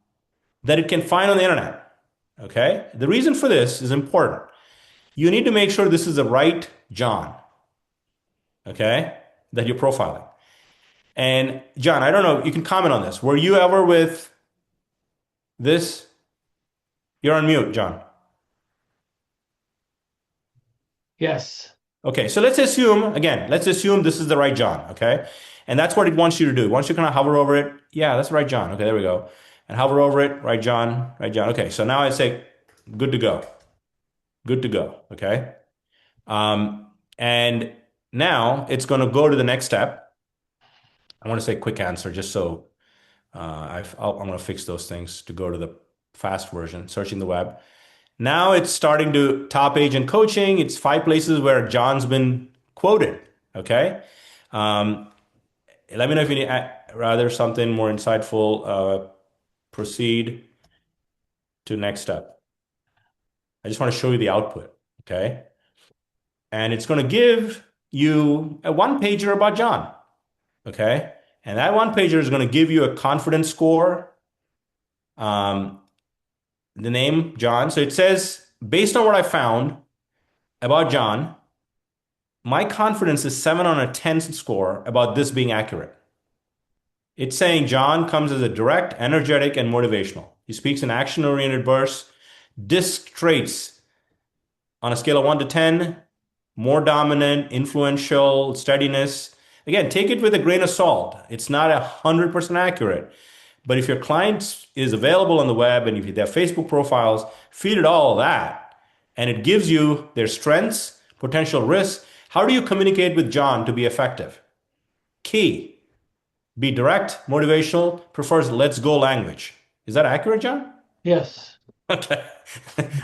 that it can find on the internet. Okay, the reason for this is important. You need to make sure this is the right John. Okay, that you're profiling. And John, I don't know, you can comment on this. Were you ever with this? You're on mute, John. Yes. Okay, so let's assume this is the right John, okay? And that's what it wants you to do. It wants you to kind of hover over it. Yeah, that's the right John. Okay, there we go. And hover over it, right John, right John. Okay, so now I say, good to go. Good to go, okay? And now it's going to go to the next step. I want to say quick answer just so I'm going to fix those things to go to the fast version, searching the web. Now it's starting to top agent coaching. It's 5 places where John's been quoted. Okay. Let me know if you need rather something more insightful. Proceed to next step. I just want to show you the output. Okay. And it's going to give you a 1-pager about John. Okay. And that 1-pager is going to give you a confidence score. The name John. So it says, based on what I found about John, my confidence is 7 on a 10 score about this being accurate. It's saying John comes as a direct, energetic, and motivational. He speaks in action-oriented bursts. DISC traits on a scale of 1 to 10, more dominant, influential, steadiness. Again, take it with a grain of salt. It's not 100% accurate. But if your client is available on the web and if they have Facebook profiles, feed it all of that. and it gives you their strengths, potential risks. How do you communicate with John to be effective? Key, be direct, motivational, prefers let's go language. Is that accurate, John? Yes. Okay.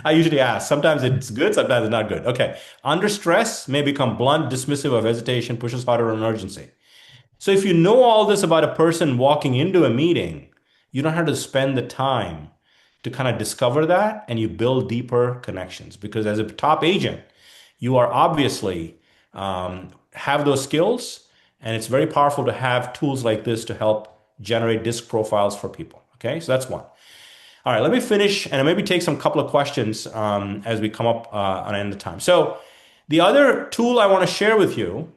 I usually ask. Sometimes it's good, sometimes it's not good. Okay. Under stress may become blunt, dismissive of hesitation, pushes harder on urgency. So if you know all this about a person walking into a meeting, you don't have to spend the time to kind of discover that, and you build deeper connections. Because as a top agent, you are obviously have those skills, and it's very powerful to have tools like this to help generate disc profiles for people. Okay, so that's one. All right, let me finish and maybe take some couple of questions as we come up on end of time. So the other tool I want to share with you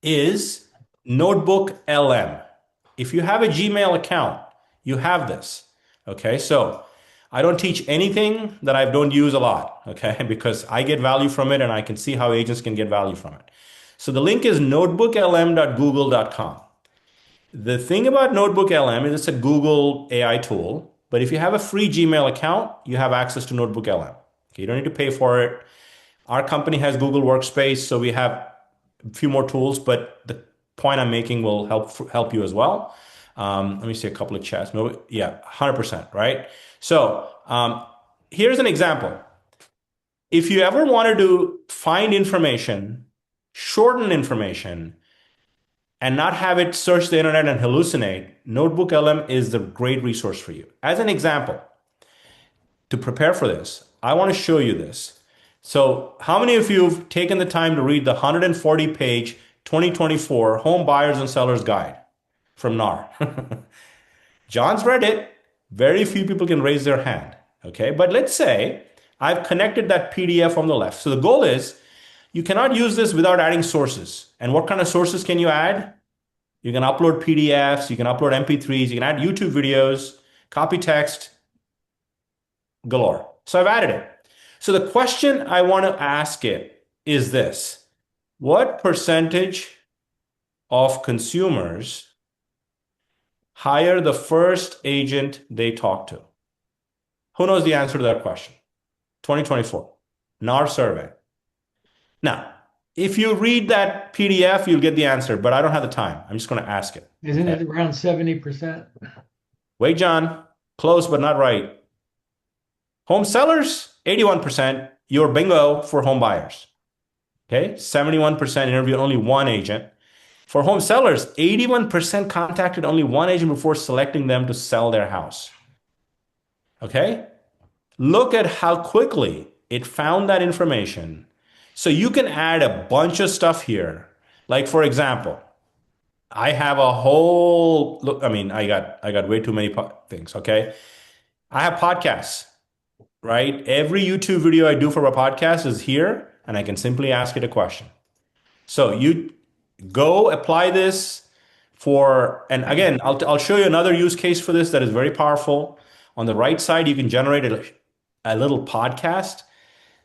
is Notebook LM. If you have a Gmail account, you have this. Okay, so I don't teach anything that I don't use a lot, okay, because I get value from it and I can see how agents can get value from it. So the link is notebooklm.google.com. The thing about Notebook LM is it's a Google AI tool, but if you have a free Gmail account, you have access to Notebook LM. Okay, you don't need to pay for it. Our company has Google Workspace, so we have a few more tools, but the point I'm making will help you as well. Let me see a couple of chats. No, yeah, 100%, right? So here's an example. If you ever wanted to find information, shorten information, and not have it search the internet and hallucinate, Notebook LM is the great resource for you. As an example, to prepare for this, I want to show you this. So how many of you have taken the time to read the 140-page 2024 Home Buyers and Sellers Guide from NAR? John's read it. Very few people can raise their hand. Okay, but let's say I've connected that PDF on the left. So the goal is you cannot use this without adding sources. And what kind of sources can you add? You can upload PDFs, you can upload MP3s, you can add YouTube videos, copy text, galore. So I've added it. So the question I want to ask it is this: what percentage of consumers hire the first agent they talk to? Who knows the answer to that question? 2024, NAR survey. Now, if you read that PDF, you'll get the answer, but I don't have the time. I'm just going to ask it. Isn't it around 70%? Wait, John, close but not right. Home sellers, 81%. You're bingo for home buyers. Okay, 71% interviewed only one agent. For home sellers, 81% contacted only one agent before selecting them to sell their house. Okay, look at how quickly it found that information. So you can add a bunch of stuff here. Like, for example, I have a whole look. I mean, I got way too many things. Okay, I have podcasts, right? Every YouTube video I do for a podcast is here, and I can simply ask it a question. So you go apply this for, and again, I'll show you another use case for this that is very powerful. On the right side, you can generate a little podcast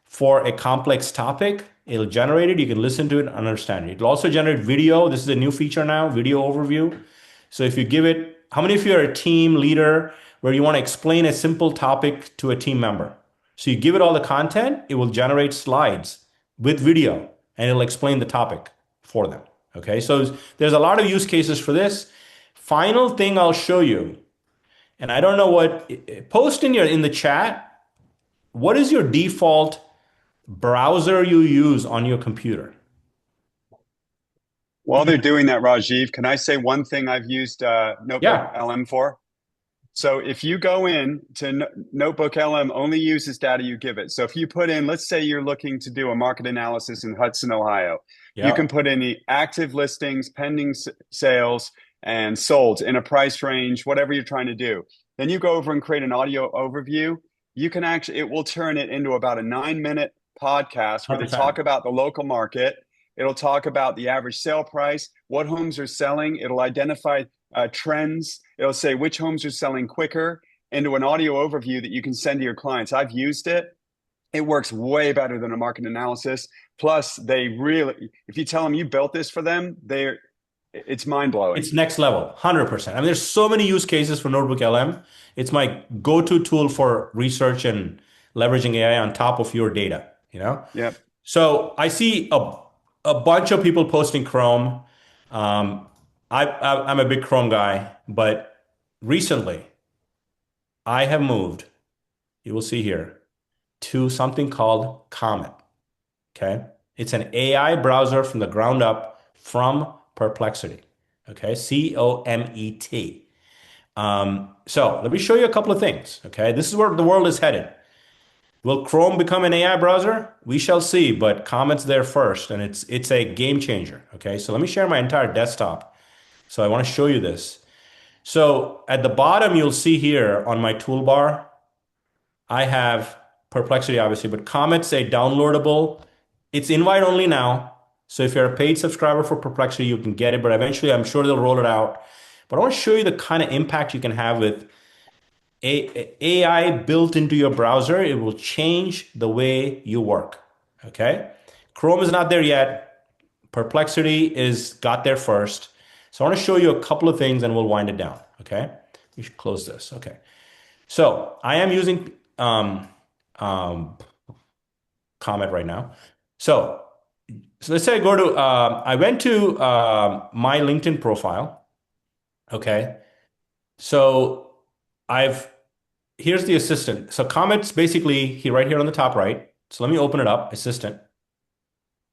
for a complex topic. It'll generate it. You can listen to it and understand it. It'll also generate video. This is a new feature now, video overview. So if you give it, how many of you are a team leader where you want to explain a simple topic to a team member? So you give it all the content, it will generate slides with video, and it'll explain the topic for them. Okay, so there's a lot of use cases for this. Final thing I'll show you, and I don't know what, post in the chat, what is your default browser you use on your computer? While they're doing that, Rajiv, can I say one thing I've used Notebook LM for? So if you go in to Notebook LM, only uses data you give it. So if you put in, let's say you're looking to do a market analysis in Hudson, Ohio, you can put in the active listings, pending sales, and sold in a price range, whatever you're trying to do. Then you go over and create an audio overview. You can actually, it will turn it into about a 9-minute podcast where they talk about the local market. It'll talk about the average sale price, what homes are selling. It'll identify trends. It'll say which homes are selling quicker, into an audio overview that you can send to your clients. I've used it. It works way better than a market analysis. Plus, they really, if you tell them you built this for them, it's mind-blowing. It's next level, 100%. I mean, there's so many use cases for Notebook LM. It's my go-to tool for research and leveraging AI on top of your data, you know? Yep. So I see a bunch of people posting Chrome. Um, I'm a big Chrome guy, but recently I have moved, you will see here, to something called Comet. Okay. It's an AI browser from the ground up from Perplexity. Okay. COMET. So let me show you a couple of things. Okay. This is where the world is headed. Will Chrome become an AI browser? We shall see, but Comet's there first, and it's a game changer. Okay. So let me share my entire desktop. So I want to show you this. So at the bottom, you'll see here on my toolbar, I have Perplexity, obviously, but Comet's a downloadable. It's invite only now. So if you're a paid subscriber for Perplexity, you can get it, but eventually I'm sure they'll roll it out. But I want to show you the kind of impact you can have with AI built into your browser. It will change the way you work. Okay. Chrome is not there yet. Perplexity is got there first. So I want to show you a couple of things and we'll wind it down. Okay. We should close this. Okay. So I am using um, Comet right now. So let's say I went to my LinkedIn profile. Okay. So here's the assistant. So Comet's basically right here on the top right. So let me open it up, assistant.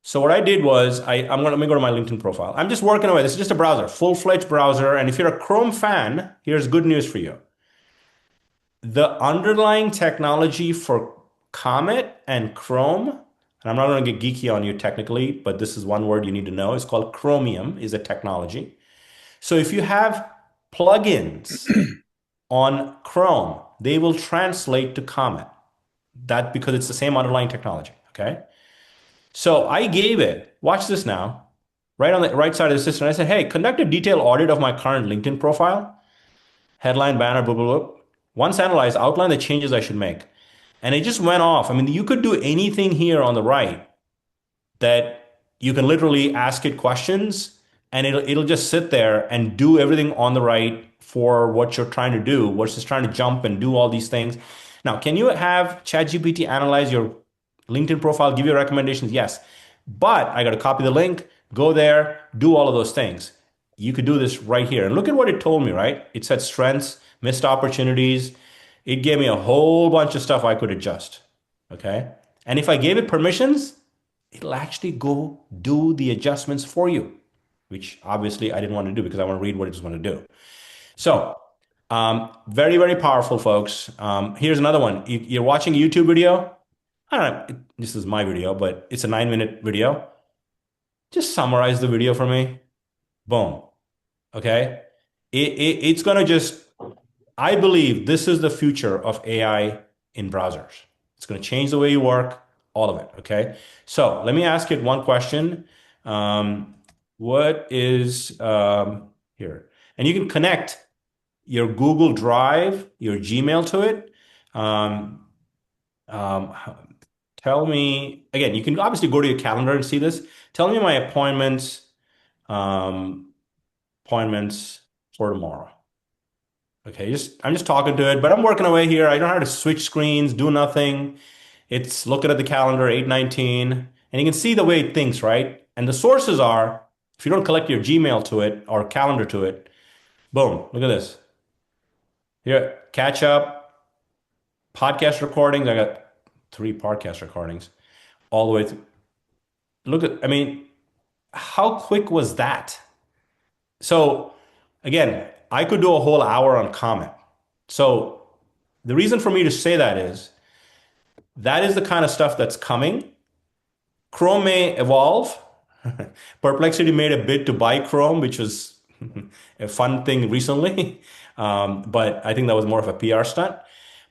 So what I did was let me go to my LinkedIn profile. I'm just working away. This is just a browser, full-fledged browser. And if you're a Chrome fan, here's good news for you. The underlying technology for Comet and Chrome, and I'm not going to get geeky on you technically, but this is one word you need to know. It's called Chromium, is a technology. So if you have plugins on Chrome, they will translate to Comet. That because it's the same underlying technology, okay? So I gave it, watch this now, right on the right side of the system. I said, hey, conduct a detailed audit of my current LinkedIn profile, headline, banner, blah, blah, blah. Once analyzed, outline the changes I should make. And it just went off. I mean, you could do anything here on the right that you can literally ask it questions and it'll just sit there and do everything on the right for what you're trying to do versus trying to jump and do all these things. Now, can you have ChatGPT analyze your LinkedIn profile, give you recommendations? Yes. But I got to copy the link, go there, do all of those things. You could do this right here. And look at what it told me, right? It said strengths, missed opportunities. It gave me a whole bunch of stuff I could adjust. Okay. And if I gave it permissions, it'll actually go do the adjustments for you, which obviously I didn't want to do because I want to read what it's going to do. So very, very powerful, folks. Here's another one. You're watching a YouTube video. I don't know, this is my video, but it's a 9-minute video. Just summarize the video for me. Boom. Okay. It's going to just, I believe this is the future of AI in browsers. It's going to change the way you work, all of it. Okay. So let me ask it one question. What is here? And you can connect your Google Drive, your Gmail to it. Tell me, again, you can obviously go to your calendar and see this. Tell me my appointments for tomorrow. Okay, I'm just talking to it, but I'm working away here. I don't know how to switch screens, do nothing. It's looking at the calendar, 8:19, and you can see the way it thinks, right? And the sources are, if you don't collect your Gmail to it or calendar to it, boom, look at this. Here, catch up, podcast recordings. I got 3 podcast recordings all the way through. Look at, I mean, how quick was that? So again, I could do a whole hour on Comet. So the reason for me to say that is the kind of stuff that's coming. Chrome may evolve. Perplexity made a bid to buy Chrome, which was a fun thing recently. But I think that was more of a PR stunt.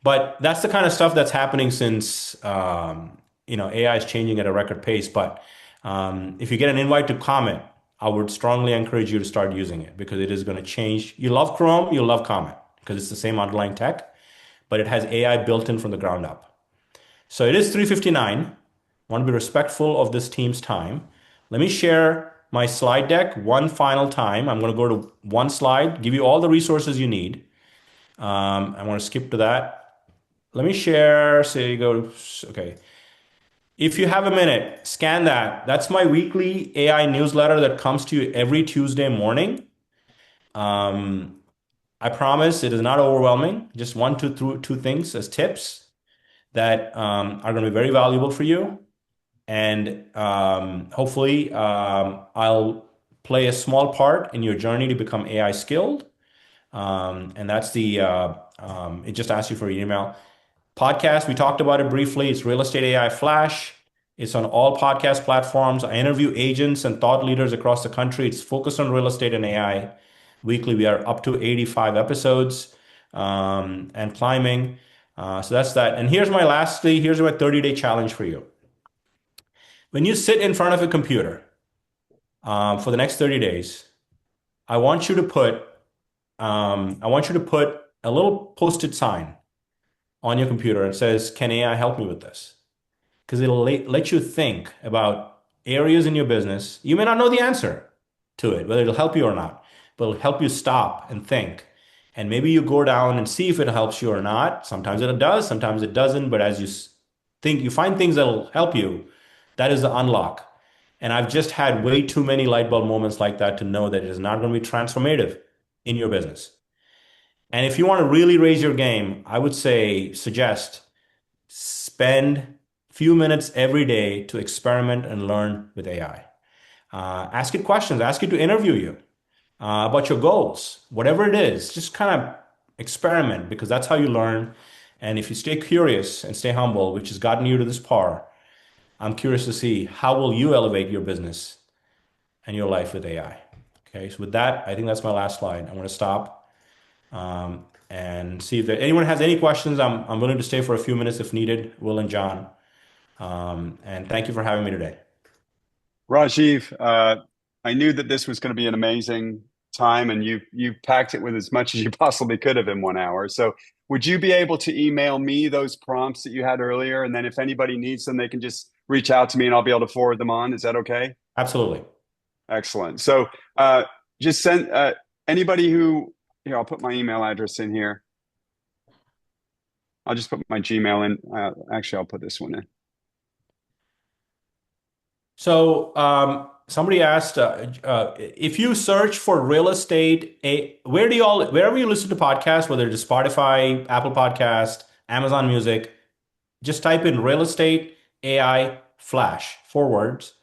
But that's the kind of stuff that's happening since AI is changing at a record pace. But if you get an invite to Comet, I would strongly encourage you to start using it because it is going to change. You love Chrome, you'll love Comet because it's the same underlying tech, but it has AI built in from the ground up. So it is 3:59. I want to be respectful of this team's time. Let me share my slide deck one final time. I'm going to go to one slide, give you all the resources you need. I want to skip to that. let me share. So you go, okay. If you have a minute, scan that. That's my weekly AI newsletter that comes to you every Tuesday morning. I promise it is not overwhelming. Just one, two things as tips that are going to be very valuable for you. And hopefully, I'll play a small part in your journey to become AI skilled. And that's it just asks you for your email. Podcast, we talked about it briefly. It's Real Estate AI Flash. It's on all podcast platforms. I interview agents and thought leaders across the country. It's focused on real estate and AI. Weekly, we are up to 85 episodes and climbing. So that's that. And here's my 30-day challenge for you. When you sit in front of a computer for the next 30 days, I want you to put a little post-it sign on your computer and says, "Can AI help me with this?" Because it'll let you think about areas in your business. You may not know the answer to it, whether it'll help you or not, but it'll help you stop and think. And maybe you go down and see if it helps you or not. Sometimes it does, sometimes it doesn't. But as you think, you find things that'll help you. That is the unlock. And I've just had way too many light bulb moments like that to know that it is not going to be transformative in your business. And if you want to really raise your game, I would suggest spend a few minutes every day to experiment and learn with AI. Ask it questions, ask it to interview you about your goals, whatever it is. Just kind of experiment, because that's how you learn. And if you stay curious and stay humble, which has gotten you to this par, I'm curious to see how will you elevate your business and your life with AI. Okay, so with that, I think that's my last slide. I'm going to stop and see if anyone has any questions. I'm willing to stay for a few minutes if needed, Will and John. And thank you for having me today. Rajiv, I knew that this was going to be an amazing time, and you packed it with as much as you possibly could have in 1 hour. So would you be able to email me those prompts that you had earlier? And then if anybody needs them, they can just reach out to me and I'll be able to forward them on. Is that okay? Absolutely. Excellent. So just send anybody who, here, I'll put my email address in here. I'll just put my Gmail in. Actually, I'll put this one in. So somebody asked, if you search for real estate, wherever you listen to podcasts, whether it's Spotify, Apple Podcast, Amazon Music, just type in real estate AI Flash, 4 words.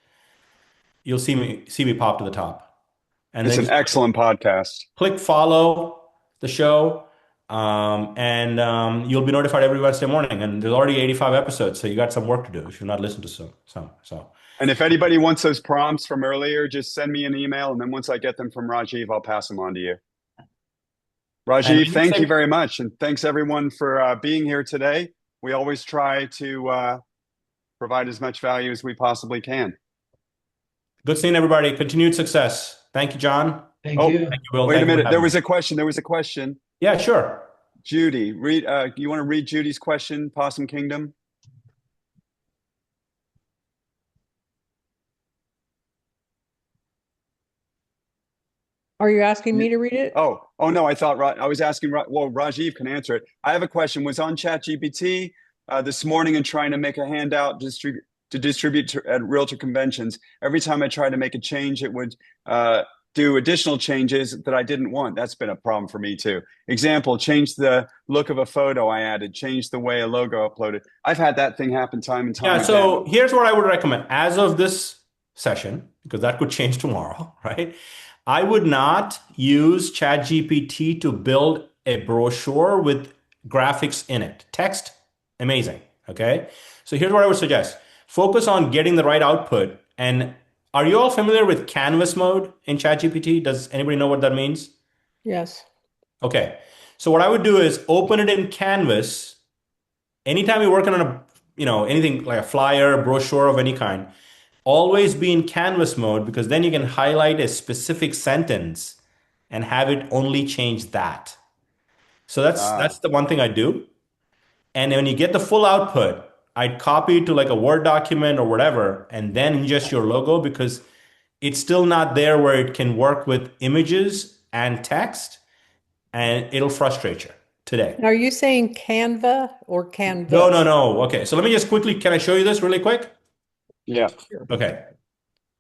You'll see me pop to the top. And it's an excellent podcast. Click follow the show, and you'll be notified every Wednesday morning. And there's already 85 episodes, so you got some work to do if you've not listened to some. And if anybody wants those prompts from earlier, just send me an email, and then once I get them from Rajiv, I'll pass them on to you. Rajiv, thank you very much, and thanks everyone for being here today. We always try to provide as much value as we possibly can. Good seeing everybody. Continued success. Thank you, John. Thank you. Thank you, Will. Wait a minute. There was a question. Yeah, sure. Judy, you want to read Judy's question, Possum Kingdom? Are you asking me to read it? Oh no, I was asking, well, Rajiv can answer it. I have a question. Was on ChatGPT this morning and trying to make a handout to distribute at realtor conventions. Every time I tried to make a change, it would do additional changes that I didn't want. That's been a problem for me too. Example, change the look of a photo I added, change the way a logo uploaded. I've had that thing happen time and time again. So here's what I would recommend. As of this session, because that could change tomorrow, right? I would not use ChatGPT to build a brochure with graphics in it. Text, amazing, okay? So here's what I would suggest. Focus on getting the right output. And are you all familiar with canvas mode in ChatGPT? Does anybody know what that means? Yes. Okay. So what I would do is open it in Canvas. Anytime you're working on anything like a flyer, a brochure of any kind, always be in Canvas mode, because then you can highlight a specific sentence and have it only change that. So that's the one thing I do. And when you get the full output, I'd copy it to like a Word document or whatever, and then ingest your logo, because it's still not there where it can work with images and text, and it'll frustrate you. today. Are you saying Canva or Canvas? No. Okay, so let me just quickly, can I show you this really quick? Yeah. Okay.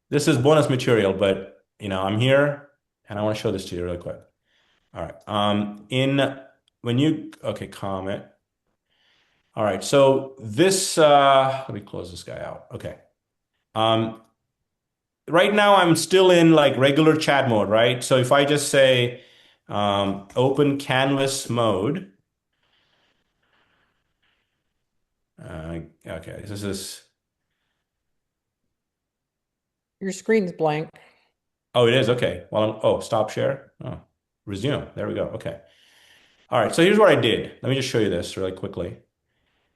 This is bonus material, but I'm here and I want to show this to you really quick. All right. Okay, comment. All right. So this, let me close this guy out. Okay. Right now I'm still in like regular chat mode, right? So if I just say open canvas mode, okay, this is. Your screen's blank. Oh, it is. Okay. Well, stop share. Oh, resume. There we go. Okay. All right. So here's what I did. Let me just show you this really quickly.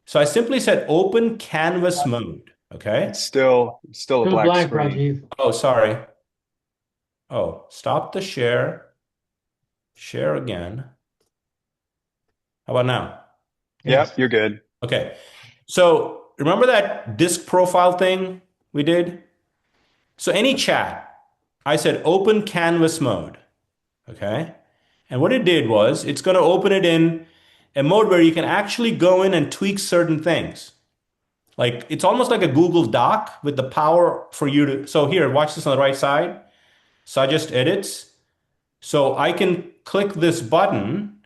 So I simply said open canvas mode. Okay. It's still a black screen. Rajiv. Oh, sorry. Oh, stop the share. Share again. How about now? Yep, you're good. Okay. So remember that disk profile thing we did? So any chat, I said open canvas mode. Okay. And what it did was it's going to open it in a mode where you can actually go in and tweak certain things. Like it's almost like a Google Doc with the power for you to. So here, watch this on the right side. Suggest edits. So I can click this button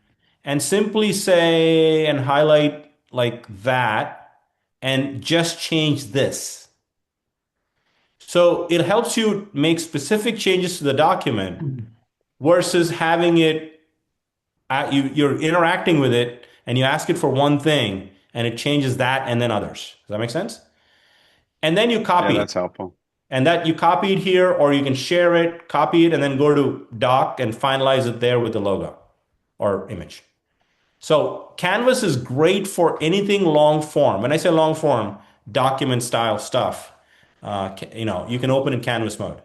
and simply say and highlight like that and just change this. So it helps you make specific changes to the document versus having it, you're interacting with it and you ask it for one thing and it changes that and then others. Does that make sense? And then you copy Yeah, that's helpful. And that you copy it here, or you can share it, copy it, and then go to Doc and finalize it there with the logo or image. So Canvas is great for anything long form. When I say long form, document style stuff, you can open in Canvas mode.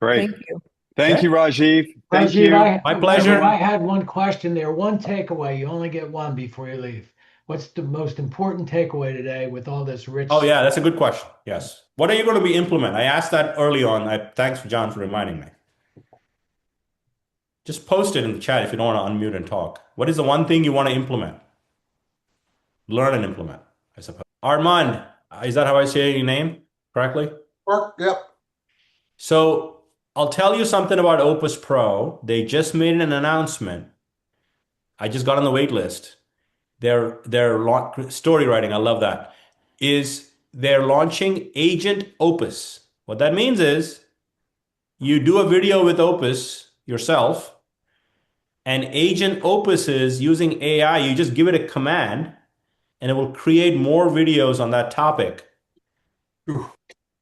Great. Thank you. Thank you, Rajiv. Thank Rajiv, you. My pleasure. I had one question there. One takeaway. You only get one before you leave. What's the most important takeaway today with all this rich? Oh, yeah, that's a good question. Yes. What are you going to be implement? I asked that early on. Thanks, John, for reminding me. Just post it in the chat if you don't want to unmute and talk. What is the one thing you want to implement? Learn and implement, I suppose. Armand, is that how I say your name correctly? Yep. So I'll tell you something about Opus Pro. They just made an announcement. I just got on the wait list. Their story writing, I love that, is they're launching Agent Opus. What that means is you do a video with Opus yourself, and Agent Opus is using AI. You just give it a command, and it will create more videos on that topic.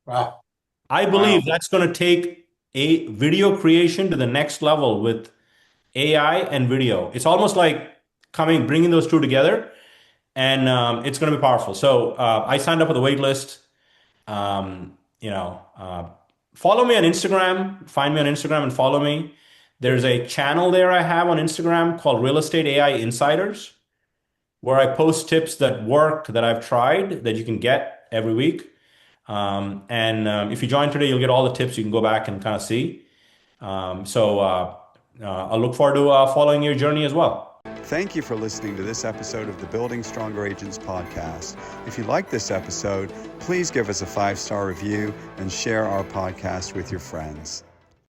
Wow. I believe that's going to take a video creation to the next level with AI and video. It's almost like bringing those two together, and it's going to be powerful. So I signed up for the wait list. Follow me on Instagram. Find me on Instagram and follow me. There's a channel there I have on Instagram called Real Estate AI Insiders, where I post tips that work that I've tried that you can get every week. If you join today, you'll get all the tips. You can go back and kind of see. I'll look forward to following your journey as well. Thank you for listening to this episode of the Building Stronger Agents podcast. If you like this episode, please give us a 5-star review and share our podcast with your friends.